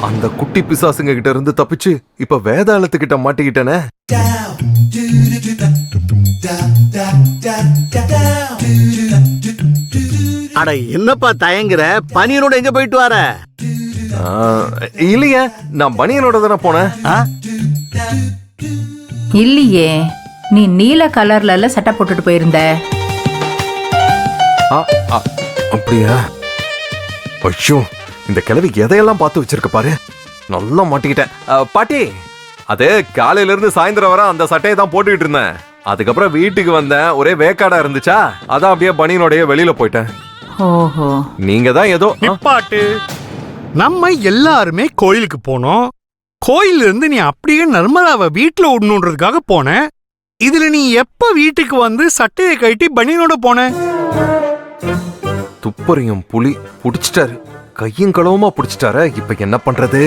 அந்த குட்டி பிசாசுங்க கிட்ட இருந்து தப்பிச்சு இப்ப வேதாளத்துக்கிட்ட மாட்டிக்கிட்டேனே. அட என்னப்பா தயங்குற? பனியனோட எங்க போயிட்டு வர? இல்லையே, நான் பனியனோட தானே போனேன். இல்லையே, நீ நீல கலர்ல சட்டை போட்டுட்டு போயிருந்த. அப்படியா? ஐயோ, இந்த கிழவி எதையெல்லாம் பார்த்து வச்சிருக்க பாரு. நல்லா மாட்டிக்கிட்டேன். பாட்டி, அது காலையில இருந்து சாயந்தரம் வர அந்த சட்டையை தான் போட்டுக்கிட்டு இருந்தேன். அதுக்கப்புறம் வீட்டுக்கு வந்தேன், ஒரே வேக்காடா இருந்துச்சா, அதான் அப்படியே பனியனோடய வெளியில போயிட்டேன். ஓஹோ, நீங்க தான் ஏதோ பாட்டு. நம்ம எல்லாருமே கோயிலுக்கு போனோம். கோயில இருந்து நீ அப்படியே நர்மதாவை வீட்டுல விடணுன்றதுக்காக போன. இதுல நீ எப்ப வீட்டுக்கு வந்து சட்டையை கட்டி பனியனோட போன? துப்பறியும் புலி புடிச்சிட்டாரு, கையும் களவுமா புடிச்சிட்டாரு. இப்ப என்ன பண்றது?